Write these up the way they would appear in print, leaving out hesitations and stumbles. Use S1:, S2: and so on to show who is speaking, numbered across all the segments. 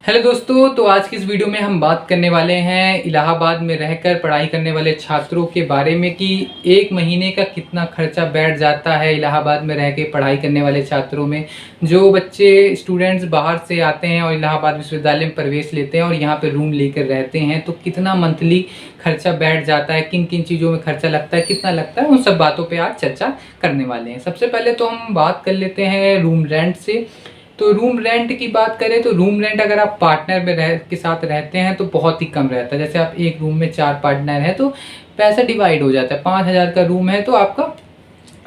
S1: Hello दोस्तों, तो आज की इस वीडियो में हम बात करने वाले हैं इलाहाबाद में रहकर पढ़ाई करने वाले छात्रों के बारे में कि एक महीने का कितना खर्चा बैठ जाता है इलाहाबाद में रह के पढ़ाई करने वाले छात्रों में। जो बच्चे स्टूडेंट्स बाहर से आते हैं और इलाहाबाद विश्वविद्यालय में प्रवेश लेते हैं और यहाँ पे रूम लेकर रहते हैं, तो कितना मंथली खर्चा बैठ जाता है, किन किन चीज़ों में खर्चा लगता है, कितना लगता है, उन सब बातों पर आज चर्चा करने वाले हैं। सबसे पहले तो हम बात कर लेते हैं रूम रेंट से। तो रूम रेंट की बात करें तो रूम रेंट अगर आप पार्टनर में के साथ रहते हैं तो बहुत ही कम रहता है। जैसे आप एक रूम में 4 पार्टनर हैं तो पैसा डिवाइड हो जाता है। 5,000 का रूम है तो आपका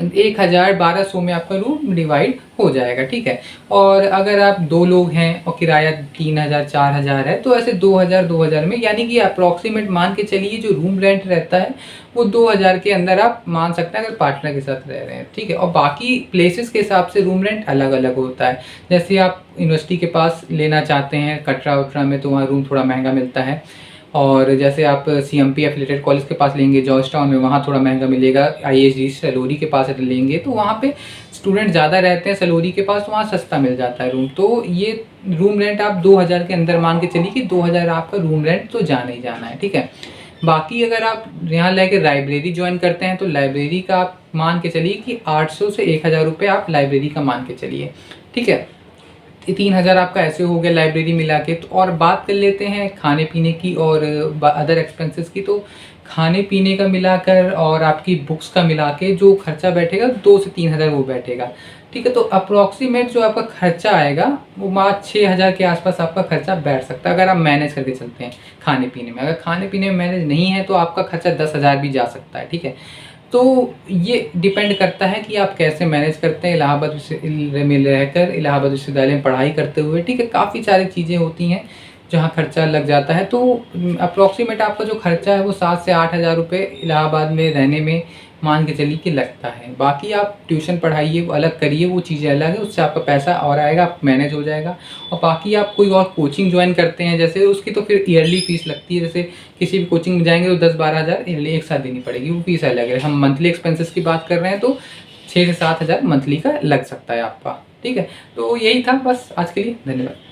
S1: 1,000-1,200 में आपका रूम डिवाइड हो जाएगा, ठीक है। और अगर आप 2 लोग हैं और किराया 3,000-4,000 है तो ऐसे 2,000 में, यानी कि अप्रॉक्सीमेट मान के चलिए जो रूम रेंट रहता है वो 2,000 के अंदर आप मान सकते हैं अगर पार्टनर के साथ रह रहे हैं, ठीक है। और बाकी प्लेसेस के हिसाब से रूम रेंट अलग अलग होता है। जैसे आप यूनिवर्सिटी के पास लेना चाहते हैं कटरा वटरा में तो वहाँ रूम थोड़ा महंगा मिलता है। और जैसे आप CMP एफिलेटेड कॉलेज के पास लेंगे जॉर्ज टाउन में, वहाँ थोड़ा महंगा मिलेगा। ISG सलोरी के पास लेंगे तो वहाँ पे स्टूडेंट ज़्यादा रहते हैं सलोरी के पास, तो वहाँ सस्ता मिल जाता है रूम। तो ये रूम रेंट आप 2,000 के अंदर मान के चलिए कि 2,000 आपका रूम रेंट तो जाना ही जाना है, ठीक है। बाकी अगर आप यहाँ लेके लाइब्रेरी ज्वाइन करते हैं तो लाइब्रेरी का आप मान के चलिए कि 800 से 1,000 रुपये आप लाइब्रेरी का मान के चलिए, ठीक है। 3,000 आपका ऐसे हो गया लाइब्रेरी मिला के। तो और बात कर लेते हैं खाने पीने की और अदर एक्सपेंसेस की। तो खाने पीने का मिलाकर और आपकी बुक्स का मिला के जो खर्चा बैठेगा 2 से 3,000 वो बैठेगा, ठीक है। तो अप्रॉक्सीमेट जो आपका खर्चा आएगा वो 6,000 के आसपास आपका खर्चा बैठ सकता है अगर आप मैनेज करके चलते हैं खाने पीने में। अगर खाने पीने में मैनेज नहीं है तो आपका खर्चा 10,000 भी जा सकता है, ठीक है। तो ये डिपेंड करता है कि आप कैसे मैनेज करते हैं इलाहाबाद विश्वविद्यालय में रहकर, इलाहाबाद विश्वविद्यालय में पढ़ाई करते हुए, ठीक है। काफ़ी सारी चीज़ें होती हैं जहाँ खर्चा लग जाता है। तो अप्रॉक्सीमेट आपका जो खर्चा है वो 7 से 8,000 रुपये इलाहाबाद में रहने में मान के चलिए कि लगता है। बाकी आप ट्यूशन पढ़ाइए, वो अलग करिए, वो चीज़ें अलग है, उससे आपका पैसा और आएगा, आप मैनेज हो जाएगा। और बाकी आप कोई और कोचिंग ज्वाइन करते हैं जैसे, उसकी तो फिर ईयरली फीस लगती है। जैसे किसी भी कोचिंग में जाएंगे तो 10-12,000 ईयरली एक साथ देनी पड़ेगी, वो फीस अलग है। हम मंथली एक्सपेंसेस की बात कर रहे हैं तो 6 से 7,000 मंथली का लग सकता है आपका, ठीक है। तो यही था बस आज के लिए, धन्यवाद।